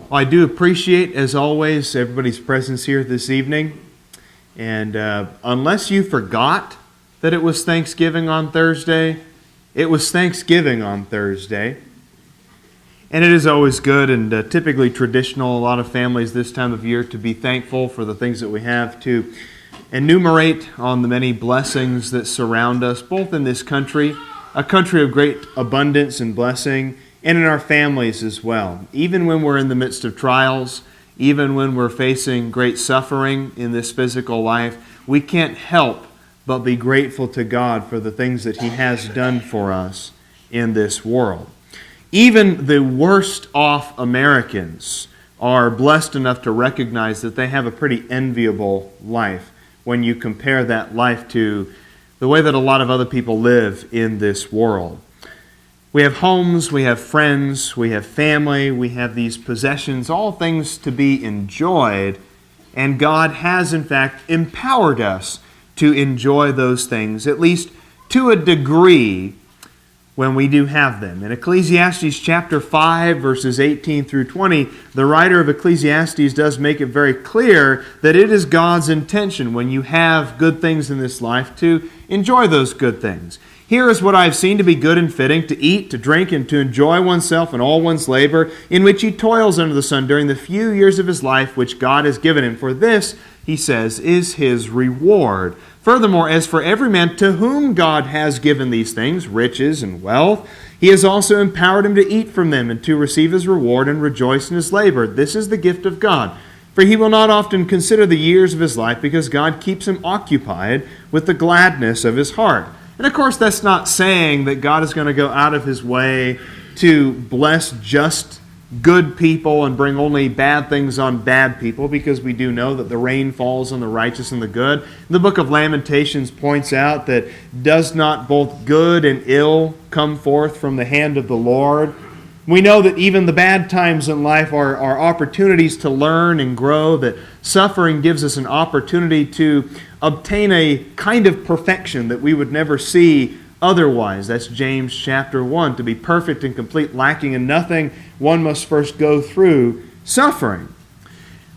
Well, I do appreciate, as always, everybody's presence here this evening. And unless you forgot that it was Thanksgiving on Thursday, it was Thanksgiving on Thursday. And it is always good and typically traditional, a lot of families this time of year, to be thankful for the things that we have, to enumerate on the many blessings that surround us, both in this country, a country of great abundance and blessing, and in our families as well. Even when we're in the midst of trials, even when we're facing great suffering in this physical life, we can't help but be grateful to God for the things that He has done for us in this world. Even the worst off Americans are blessed enough to recognize that they have a pretty enviable life when you compare that life to the way that a lot of other people live in this world. We have homes, we have friends, we have family, we have these possessions, all things to be enjoyed, and God has in fact empowered us to enjoy those things, at least to a degree, when we do have them. In Ecclesiastes chapter 5, verses 18 through 20, the writer of Ecclesiastes does make it very clear that it is God's intention, when you have good things in this life, to enjoy those good things. Here is what I have seen to be good and fitting, to eat, to drink, and to enjoy oneself and all one's labor, in which he toils under the sun during the few years of his life which God has given him. For this, he says, is his reward. Furthermore, as for every man to whom God has given these things, riches and wealth, He has also empowered him to eat from them and to receive his reward and rejoice in his labor. This is the gift of God. For he will not often consider the years of his life, because God keeps him occupied with the gladness of his heart. And of course, that's not saying that God is going to go out of his way to bless just good people and bring only bad things on bad people, because we do know that the rain falls on the righteous and the good. The book of Lamentations points out that does not both good and ill come forth from the hand of the Lord? We know that even the bad times in life are opportunities to learn and grow, that suffering gives us an opportunity to obtain a kind of perfection that we would never see otherwise. That's James chapter 1. To be perfect and complete, lacking in nothing, one must first go through suffering.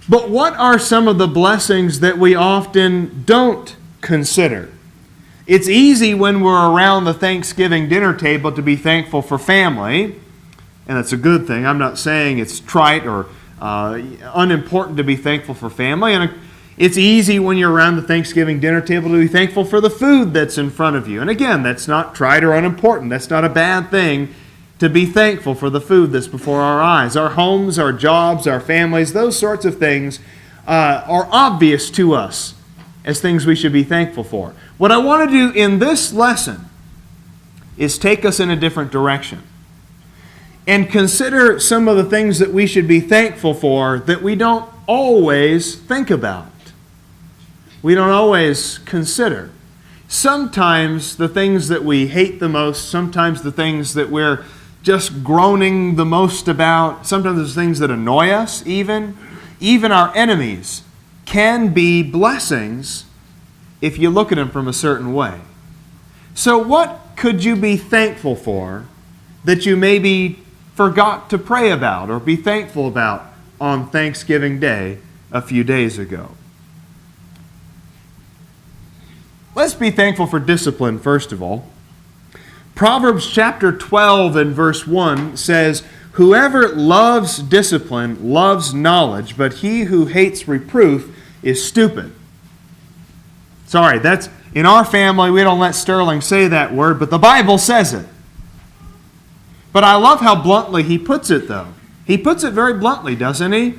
But what are some of the blessings that we often don't consider? It's easy when we're around the Thanksgiving dinner table to be thankful for family, and that's a good thing. I'm not saying it's trite or unimportant to be thankful for family. And it's easy when you're around the Thanksgiving dinner table to be thankful for the food that's in front of you. And again, that's not trite or unimportant. That's not a bad thing to be thankful for the food that's before our eyes. Our homes, our jobs, our families, those sorts of things are obvious to us as things we should be thankful for. What I want to do in this lesson is take us in a different direction and consider some of the things that we should be thankful for that we don't always think about. We don't always consider. Sometimes the things that we hate the most, sometimes the things that we're just groaning the most about, sometimes there's things that annoy us even our enemies can be blessings if you look at them from a certain way. So what could you be thankful for that you maybe forgot to pray about or be thankful about on Thanksgiving Day a few days ago? Let's be thankful for discipline, first of all. Proverbs chapter 12 and verse 1 says, "Whoever loves discipline loves knowledge, but he who hates reproof is stupid." Sorry, that's in our family, we don't let Sterling say that word, but the Bible says it. But I love how bluntly he puts it, though. He puts it very bluntly, doesn't he?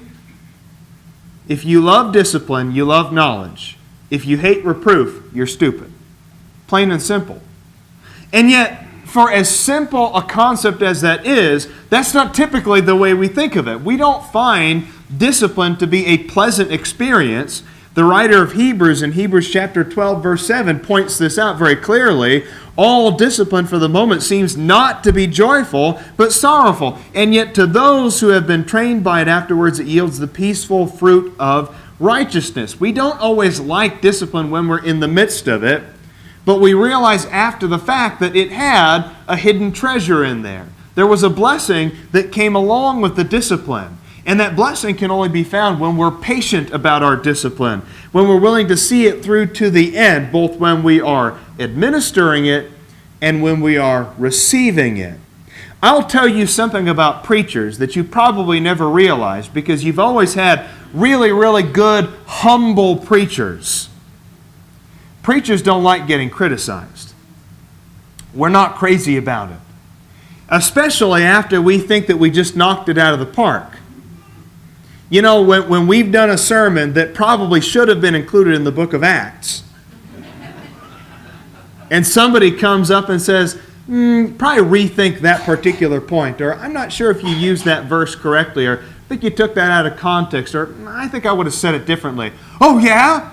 If you love discipline, you love knowledge. If you hate reproof, you're stupid. Plain and simple. And yet, for as simple a concept as that is, that's not typically the way we think of it. We don't find discipline to be a pleasant experience. The writer of Hebrews in Hebrews chapter 12, verse 7 points this out very clearly. All discipline for the moment seems not to be joyful, but sorrowful. And yet to those who have been trained by it afterwards, it yields the peaceful fruit of righteousness. We don't always like discipline when we're in the midst of it, but we realize after the fact that it had a hidden treasure in there. There was a blessing that came along with the discipline. And that blessing can only be found when we're patient about our discipline, when we're willing to see it through to the end, both when we are administering it and when we are receiving it. I'll tell you something about preachers that you probably never realized, because you've always had really, really good, humble preachers. Preachers don't like getting criticized. We're not crazy about it, especially after we think that we just knocked it out of the park. You know, when we've done a sermon that probably should have been included in the book of Acts, and somebody comes up and says, probably rethink that particular point, or I'm not sure if you used that verse correctly, or I think you took that out of context, or I think I would have said it differently. Oh, yeah?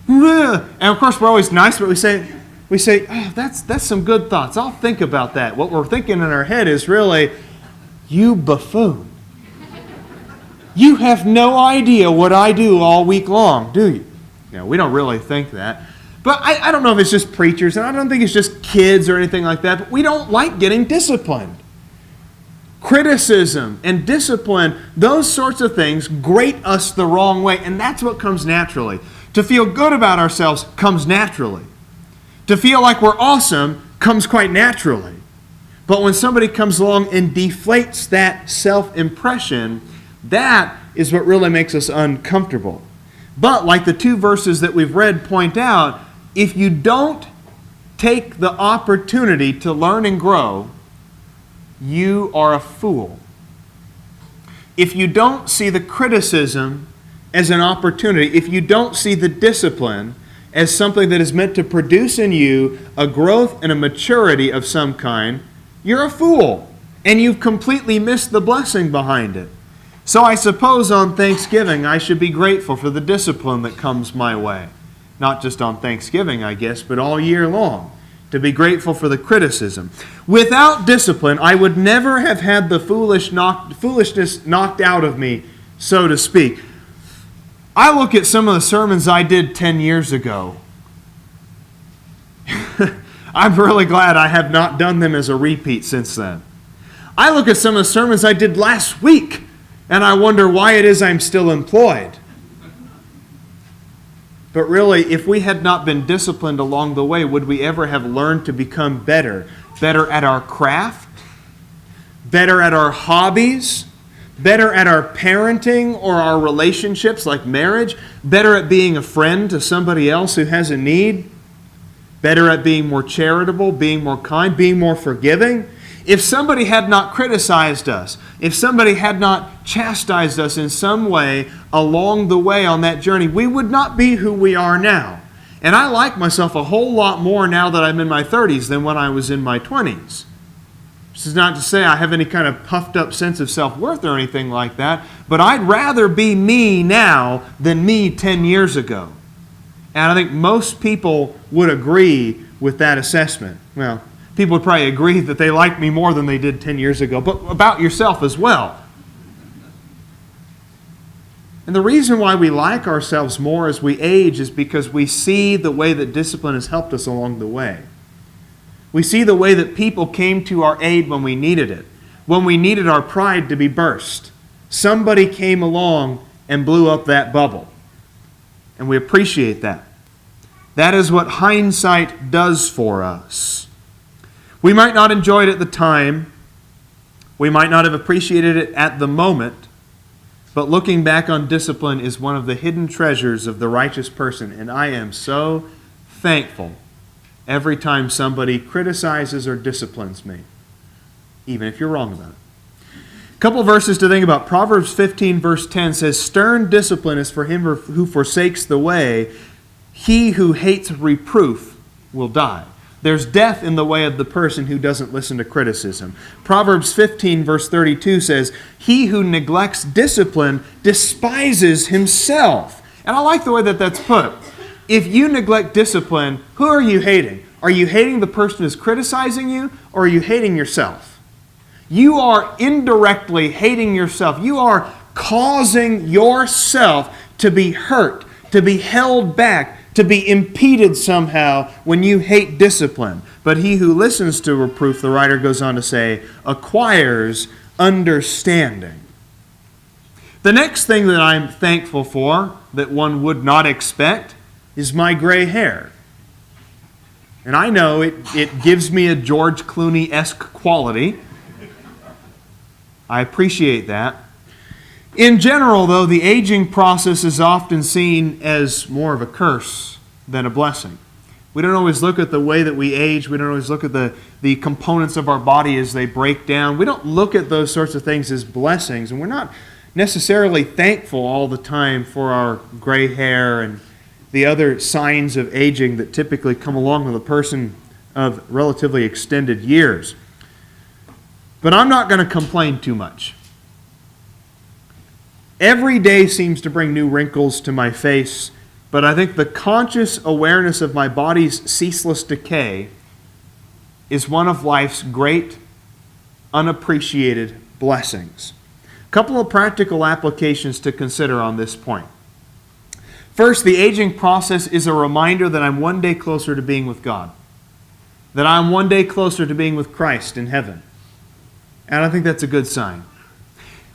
And of course, we're always nice, but we say, oh, that's some good thoughts. I'll think about that. What we're thinking in our head is really, you buffoon. You have no idea what I do all week long, do you? No, we don't really think that. But I don't know if it's just preachers, and I don't think it's just kids or anything like that, but we don't like getting disciplined. Criticism and discipline, those sorts of things grate us the wrong way, and that's what comes naturally. To feel good about ourselves comes naturally. To feel like we're awesome comes quite naturally. But when somebody comes along and deflates that self-impression, that is what really makes us uncomfortable. But like the two verses that we've read point out, if you don't take the opportunity to learn and grow, you are a fool. If you don't see the criticism as an opportunity, if you don't see the discipline as something that is meant to produce in you a growth and a maturity of some kind, you're a fool, and you've completely missed the blessing behind it. So I suppose on Thanksgiving I should be grateful for the discipline that comes my way. Not just on Thanksgiving, I guess, but all year long. To be grateful for the criticism. Without discipline, I would never have had the foolishness knocked out of me, so to speak. I look at some of the sermons I did 10 years ago. I'm really glad I have not done them as a repeat since then. I look at some of the sermons I did last week, and I wonder why it is I'm still employed. But really, if we had not been disciplined along the way, would we ever have learned to become better? Better at our craft? Better at our hobbies? Better at our parenting or our relationships like marriage? Better at being a friend to somebody else who has a need? Better at being more charitable, being more kind, being more forgiving? If somebody had not criticized us, if somebody had not chastised us in some way along the way on that journey, we would not be who we are now. And I like myself a whole lot more now that I'm in my 30s than when I was in my 20s. This is not to say I have any kind of puffed up sense of self-worth or anything like that, but I'd rather be me now than me 10 years ago. And I think most people would agree with that assessment. Well, people would probably agree that they like me more than they did 10 years ago, but about yourself as well. And the reason why we like ourselves more as we age is because we see the way that discipline has helped us along the way. We see the way that people came to our aid when we needed it, when we needed our pride to be burst. Somebody came along and blew up that bubble. And we appreciate that. That is what hindsight does for us. We might not enjoy it at the time. We might not have appreciated it at the moment. But looking back on discipline is one of the hidden treasures of the righteous person. And I am so thankful every time somebody criticizes or disciplines me, even if you're wrong about it. A couple verses to think about. Proverbs 15 verse 10 says, "Stern discipline is for him who forsakes the way. He who hates reproof will die." There's death in the way of the person who doesn't listen to criticism. Proverbs 15 verse 32 says, "He who neglects discipline despises himself." And I like the way that that's put. If you neglect discipline, who are you hating? Are you hating the person who's criticizing you, or are you hating yourself? You are indirectly hating yourself. You are causing yourself to be hurt, to be held back, to be impeded somehow when you hate discipline. But he who listens to reproof, the writer goes on to say, acquires understanding. The next thing that I'm thankful for that one would not expect is my gray hair. And I know it gives me a George Clooney-esque quality. I appreciate that. In general, though, the aging process is often seen as more of a curse than a blessing. We don't always look at the way that we age. We don't always look at the components of our body as they break down. We don't look at those sorts of things as blessings. And we're not necessarily thankful all the time for our gray hair and the other signs of aging that typically come along with a person of relatively extended years. But I'm not going to complain too much. Every day seems to bring new wrinkles to my face, but I think the conscious awareness of my body's ceaseless decay is one of life's great, unappreciated blessings. A couple of practical applications to consider on this point. First, the aging process is a reminder that I'm one day closer to being with God, that I'm one day closer to being with Christ in heaven. And I think that's a good sign.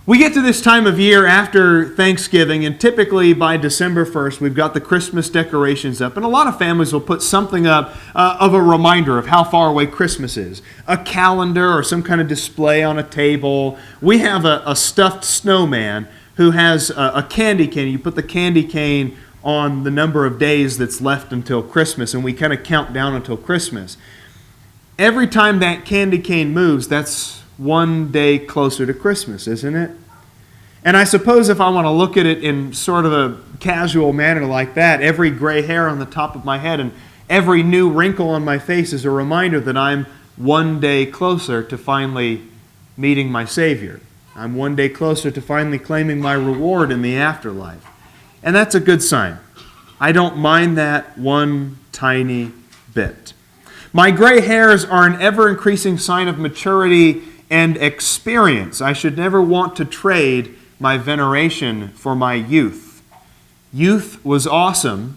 We get to this time of year after Thanksgiving, and typically by December 1st, we've got the Christmas decorations up, and a lot of families will put something up of a reminder of how far away Christmas is. A calendar or some kind of display on a table. We have a stuffed snowman who has a candy cane. You put the candy cane on the number of days that's left until Christmas, and we kind of count down until Christmas. Every time that candy cane moves, that's one day closer to Christmas, isn't it? And I suppose if I want to look at it in sort of a casual manner like that, every gray hair on the top of my head and every new wrinkle on my face is a reminder that I'm one day closer to finally meeting my Savior. I'm one day closer to finally claiming my reward in the afterlife. And that's a good sign. I don't mind that one tiny bit. My gray hairs are an ever-increasing sign of maturity and experience. I should never want to trade my veneration for my youth. Youth was awesome.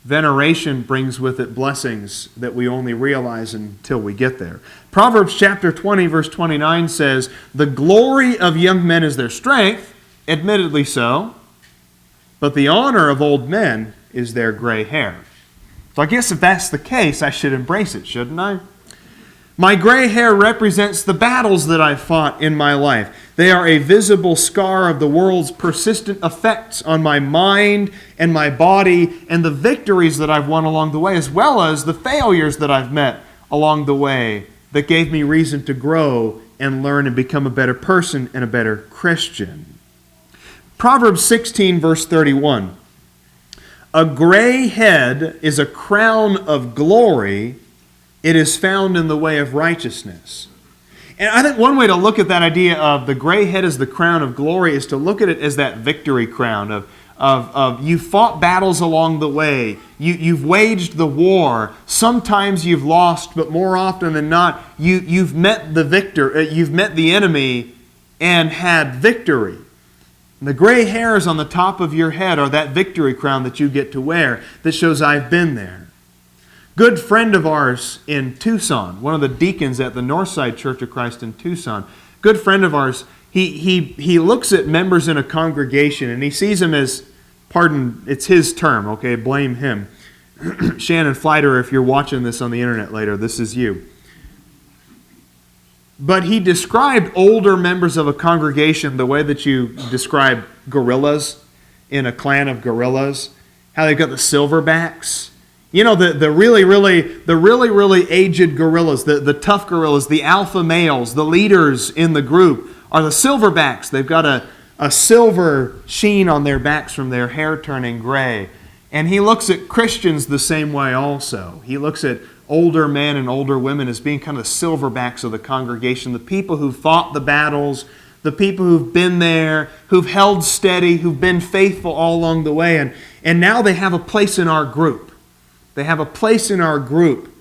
Veneration brings with it blessings that we only realize until we get there. Proverbs chapter 20, verse 29 says, "The glory of young men is their strength, admittedly so, but the honor of old men is their gray hair." So I guess if that's the case, I should embrace it, shouldn't I? My gray hair represents the battles that I've fought in my life. They are a visible scar of the world's persistent effects on my mind and my body and the victories that I've won along the way, as well as the failures that I've met along the way that gave me reason to grow and learn and become a better person and a better Christian. Proverbs 16, verse 31. "A gray head is a crown of glory. It is found in the way of righteousness." And I think one way to look at that idea of the gray head as the crown of glory is to look at it as that victory crown of you fought battles along the way. You've waged the war. Sometimes you've lost, but more often than not, you've met you've met the enemy and had victory. And the gray hairs on the top of your head are that victory crown that you get to wear that shows I've been there. Good friend of ours in Tucson, one of the deacons at the Northside Church of Christ in Tucson, good friend of ours, he looks at members in a congregation and he sees them as, pardon, it's his term, okay, blame him. Shannon Fleiter, if you're watching this on the internet later, this is you. But he described older members of a congregation the way that you describe gorillas in a clan of gorillas, how they've got the silverbacks. You know, the really aged gorillas, the tough gorillas, the alpha males, the leaders in the group are the silverbacks. They've got a silver sheen on their backs from their hair turning gray. And he looks at Christians the same way also. He looks at older men and older women as being kind of the silverbacks of the congregation, the people who fought the battles, the people who've been there, who've held steady, who've been faithful all along the way. And now they have a place in our group. They have a place in our group,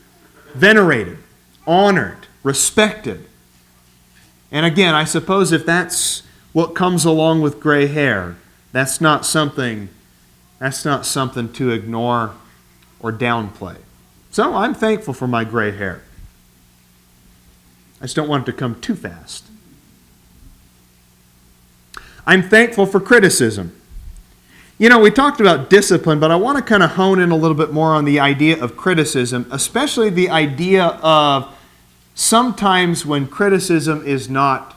venerated, honored, respected. And again, I suppose if that's what comes along with gray hair, that's not something to ignore or downplay. So I'm thankful for my gray hair. I just don't want it to come too fast. I'm thankful for criticism. You know, we talked about discipline, but I want to kind of hone in a little bit more on the idea of criticism, especially the idea of sometimes when criticism is not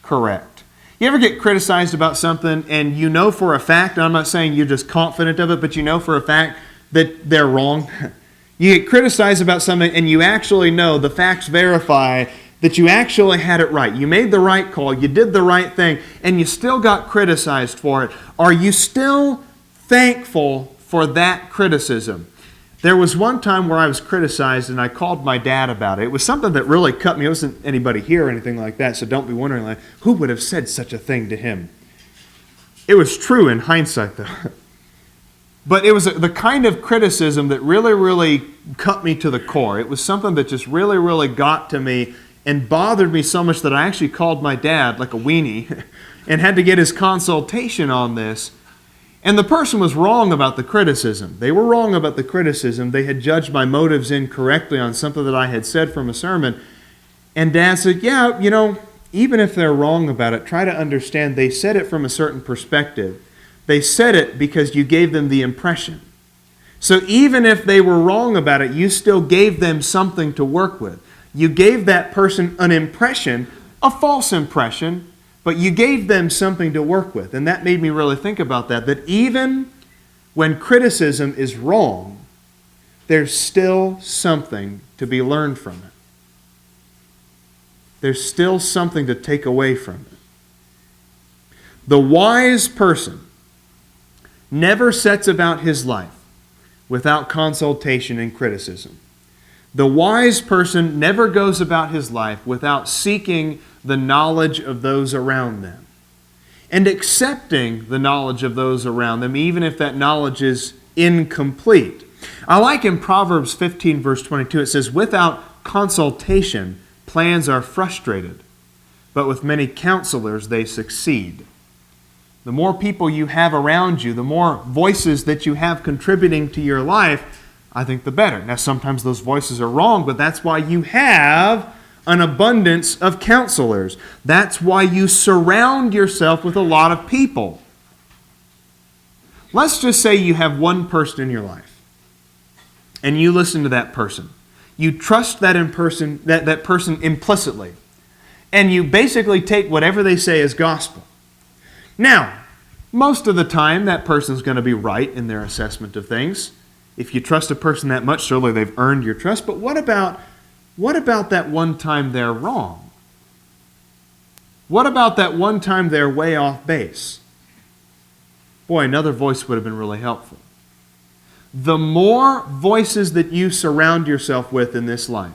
correct. You ever get criticized about something and you know for a fact, and I'm not saying you're just confident of it, but you know for a fact that they're wrong? You get criticized about something and you actually know, the facts verify that you actually had it right. You made the right call, you did the right thing, and you still got criticized for it. Are you still thankful for that criticism? There was one time where I was criticized and I called my dad about it. It was something that really cut me. It wasn't anybody here or anything like that, so don't be wondering, like, who would have said such a thing to him? It was true in hindsight, though. But it was the kind of criticism that really, really cut me to the core. It was something that just really, really got to me and bothered me so much that I actually called my dad like a weenie and had to get his consultation on this. And the person was wrong about the criticism. They were wrong about the criticism. They had judged my motives incorrectly on something that I had said from a sermon. And Dad said, yeah, you know, even if they're wrong about it, try to understand they said it from a certain perspective. They said it because you gave them the impression. So even if they were wrong about it, you still gave them something to work with. You gave that person an impression, a false impression, but you gave them something to work with. And that made me really think about that even when criticism is wrong, there's still something to be learned from it. There's still something to take away from it. The wise person never sets about his life without consultation and criticism. The wise person never goes about his life without seeking the knowledge of those around them and accepting the knowledge of those around them, even if that knowledge is incomplete. I like in Proverbs 15, verse 22, it says, without consultation, plans are frustrated, but with many counselors they succeed. The more people you have around you, the more voices that you have contributing to your life, I think the better. Now, sometimes those voices are wrong, but that's why you have an abundance of counselors. That's why you surround yourself with a lot of people. Let's just say you have one person in your life, and you listen to that person. You trust that person implicitly, and you basically take whatever they say as gospel. Now, most of the time, that person's going to be right in their assessment of things. If you trust a person that much, surely they've earned your trust. But what about that one time they're wrong? What about that one time they're way off base? Boy, another voice would have been really helpful. The more voices that you surround yourself with in this life,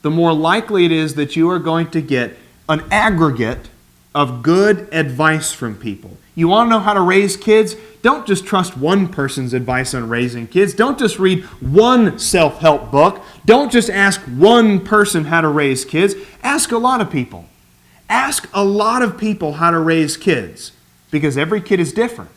the more likely it is that you are going to get an aggregate of good advice from people. You want to know how to raise kids? Don't just trust one person's advice on raising kids. Don't just read one self-help book. Don't just ask one person how to raise kids. Ask a lot of people. Ask a lot of people how to raise kids, because every kid is different.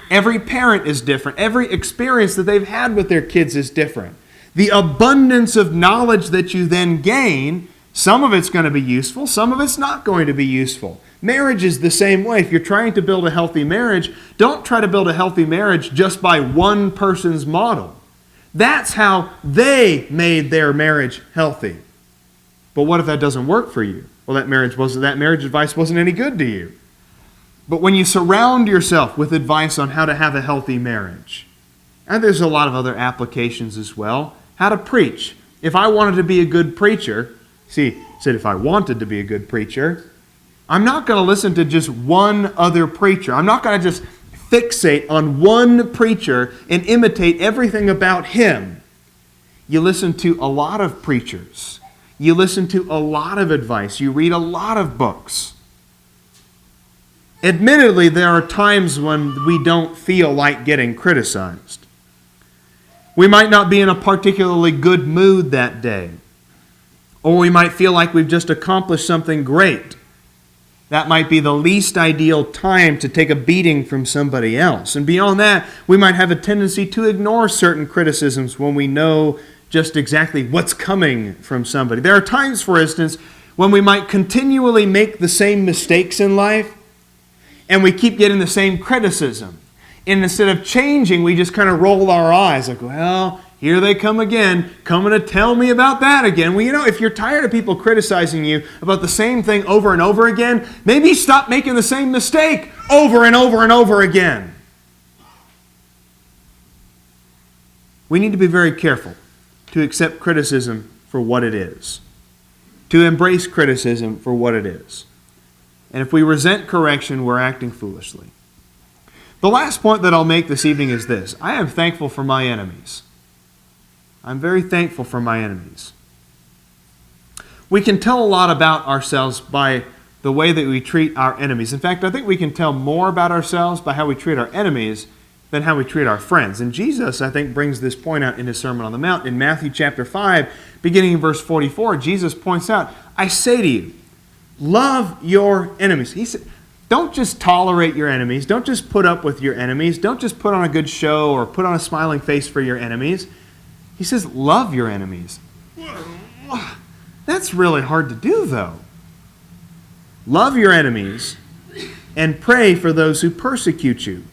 Every parent is different. Every experience that they've had with their kids is different. The abundance of knowledge that you then gain, some of it's going to be useful, some of it's not going to be useful. Marriage is the same way. If you're trying to build a healthy marriage, don't try to build a healthy marriage just by one person's model. That's how they made their marriage healthy. But what if that doesn't work for you? Well, that marriage advice wasn't any good to you. But when you surround yourself with advice on how to have a healthy marriage, and there's a lot of other applications as well, how to preach. If I wanted to be a good preacher, if I wanted to be a good preacher, I'm not going to listen to just one other preacher. I'm not going to just fixate on one preacher and imitate everything about him. You listen to a lot of preachers. You listen to a lot of advice. You read a lot of books. Admittedly, there are times when we don't feel like getting criticized. We might not be in a particularly good mood that day. Or we might feel like we've just accomplished something great. That might be the least ideal time to take a beating from somebody else. And beyond that, we might have a tendency to ignore certain criticisms when we know just exactly what's coming from somebody. There are times, for instance, when we might continually make the same mistakes in life. And we keep getting the same criticism. And instead of changing, we just kind of roll our eyes like, well, here they come again, coming to tell me about that again. Well, you know, if you're tired of people criticizing you about the same thing over and over again, maybe stop making the same mistake over and over and over again. We need to be very careful to accept criticism for what it is, to embrace criticism for what it is. And if we resent correction, we're acting foolishly. The last point that I'll make this evening is this. I am thankful for my enemies. I'm very thankful for my enemies. We can tell a lot about ourselves by the way that we treat our enemies. In fact, I think we can tell more about ourselves by how we treat our enemies than how we treat our friends. And Jesus, I think, brings this point out in his Sermon on the Mount. In Matthew chapter 5, beginning in verse 44, Jesus points out, I say to you, love your enemies. He said, don't just tolerate your enemies. Don't just put up with your enemies. Don't just put on a good show or put on a smiling face for your enemies. He says, love your enemies. That's really hard to do, though. Love your enemies and pray for those who persecute you,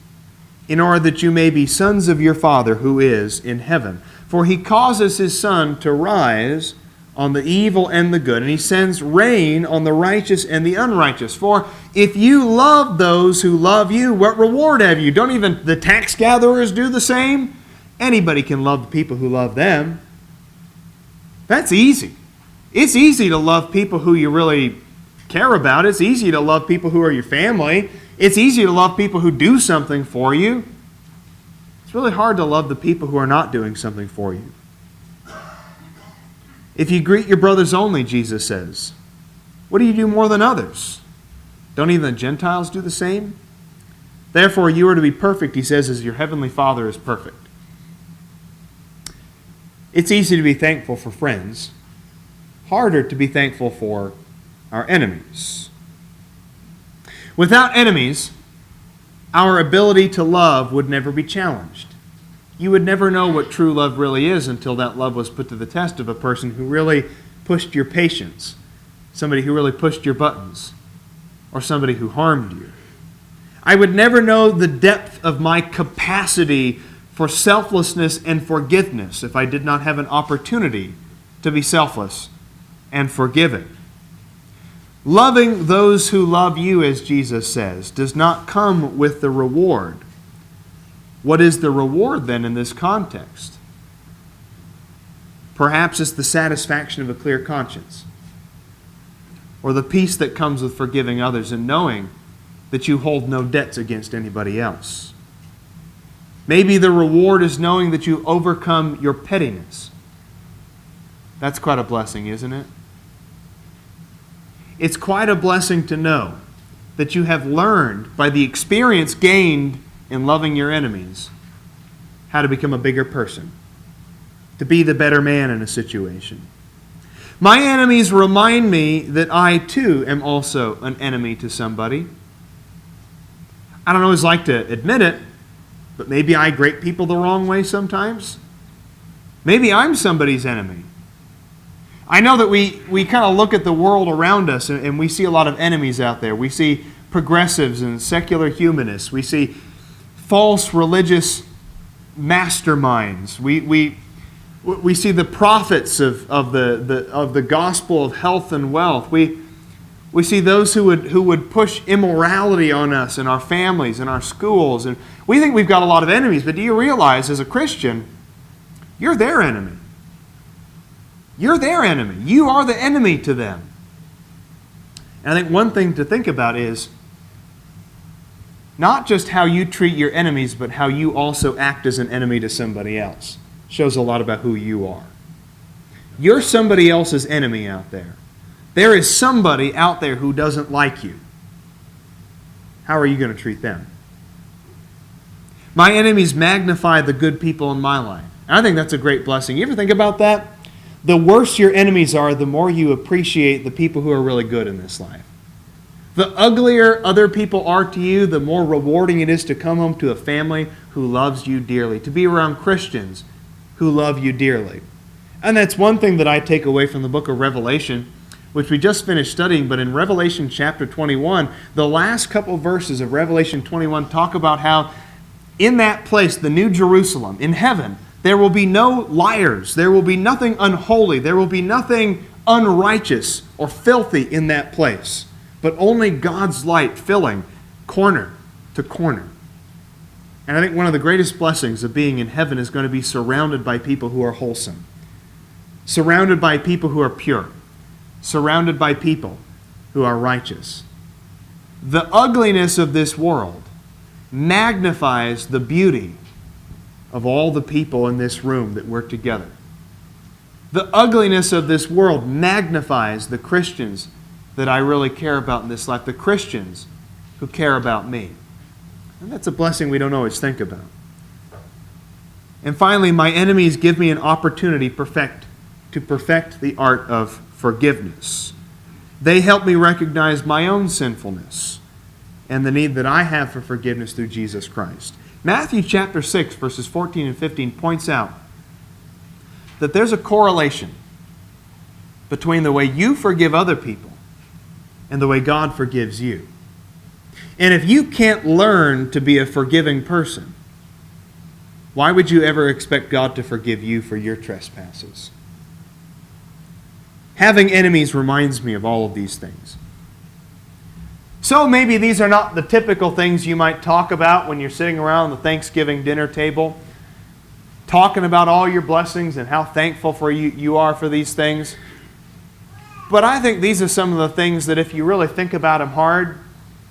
in order that you may be sons of your Father who is in heaven. For he causes his sun to rise on the evil and the good, and he sends rain on the righteous and the unrighteous. For if you love those who love you, what reward have you? Don't even the tax gatherers do the same? Anybody can love the people who love them. That's easy. It's easy to love people who you really care about. It's easy to love people who are your family. It's easy to love people who do something for you. It's really hard to love the people who are not doing something for you. If you greet your brothers only, Jesus says, what do you do more than others? Don't even the Gentiles do the same? Therefore, you are to be perfect, he says, as your heavenly Father is perfect. It's easy to be thankful for friends. Harder to be thankful for our enemies. Without enemies, our ability to love would never be challenged. You would never know what true love really is until that love was put to the test of a person who really pushed your patience, somebody who really pushed your buttons, or somebody who harmed you. I would never know the depth of my capacity for selflessness and forgiveness if I did not have an opportunity to be selfless and forgiving. Loving those who love you, as Jesus says, does not come with the reward. What is the reward then in this context? Perhaps it's the satisfaction of a clear conscience, or the peace that comes with forgiving others and knowing that you hold no debts against anybody else. Maybe the reward is knowing that you overcome your pettiness. That's quite a blessing, isn't it? It's quite a blessing to know that you have learned by the experience gained in loving your enemies how to become a bigger person, to be the better man in a situation. My enemies remind me that I too am also an enemy to somebody. I don't always like to admit it, but maybe I grate people the wrong way sometimes. Maybe I'm somebody's enemy. I know that we kind of look at the world around us and we see a lot of enemies out there. We see progressives and secular humanists. We see false religious masterminds. We see the prophets of the gospel of health and wealth. We see those who would push immorality on us and our families and our schools. And we think we've got a lot of enemies, but do you realize as a Christian, you're their enemy. You're their enemy. You are the enemy to them. And I think one thing to think about is not just how you treat your enemies, but how you also act as an enemy to somebody else. Shows a lot about who you are. You're somebody else's enemy out there. There is somebody out there who doesn't like you. How are you going to treat them? My enemies magnify the good people in my life. And I think that's a great blessing. You ever think about that? The worse your enemies are, the more you appreciate the people who are really good in this life. The uglier other people are to you, the more rewarding it is to come home to a family who loves you dearly, to be around Christians who love you dearly. And that's one thing that I take away from the book of Revelation. which we just finished studying, but in Revelation chapter 21, the last couple verses of Revelation 21 talk about how in that place, the New Jerusalem, in heaven, there will be no liars, there will be nothing unholy, there will be nothing unrighteous or filthy in that place, but only God's light filling corner to corner. And I think one of the greatest blessings of being in heaven is going to be surrounded by people who are wholesome, surrounded by people who are pure, surrounded by people who are righteous. The ugliness of this world magnifies the beauty of all the people in this room that work together. The ugliness of this world magnifies the Christians that I really care about in this life, the Christians who care about me. And that's a blessing we don't always think about. And finally, my enemies give me an opportunity to perfect the art of forgiveness. They help me recognize my own sinfulness and the need that I have for forgiveness through Jesus Christ. Matthew chapter 6, verses 14 and 15 points out that there's a correlation between the way you forgive other people and the way God forgives you. And if you can't learn to be a forgiving person, why would you ever expect God to forgive you for your trespasses? Having enemies reminds me of all of these things. So maybe these are not the typical things you might talk about when you're sitting around the Thanksgiving dinner table, talking about all your blessings and how thankful you are for these things. But I think these are some of the things that if you really think about them hard,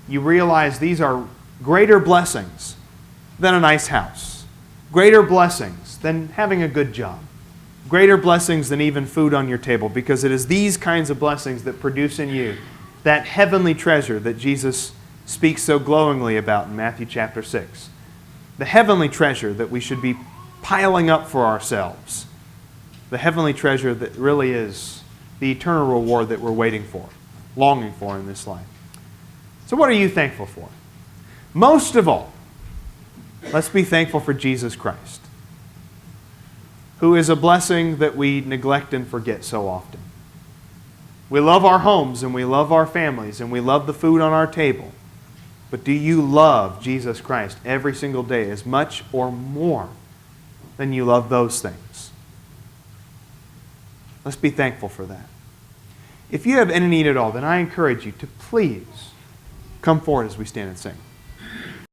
you realize these are greater blessings than a nice house, greater blessings than having a good job, greater blessings than even food on your table, because it is these kinds of blessings that produce in you that heavenly treasure that Jesus speaks so glowingly about in Matthew chapter 6. The heavenly treasure that we should be piling up for ourselves. The heavenly treasure that really is the eternal reward that we're waiting for, longing for in this life. So what are you thankful for? Most of all, let's be thankful for Jesus Christ, who is a blessing that we neglect and forget so often. We love our homes and we love our families and we love the food on our table. But do you love Jesus Christ every single day as much or more than you love those things? Let's be thankful for that. If you have any need at all, then I encourage you to please come forward as we stand and sing.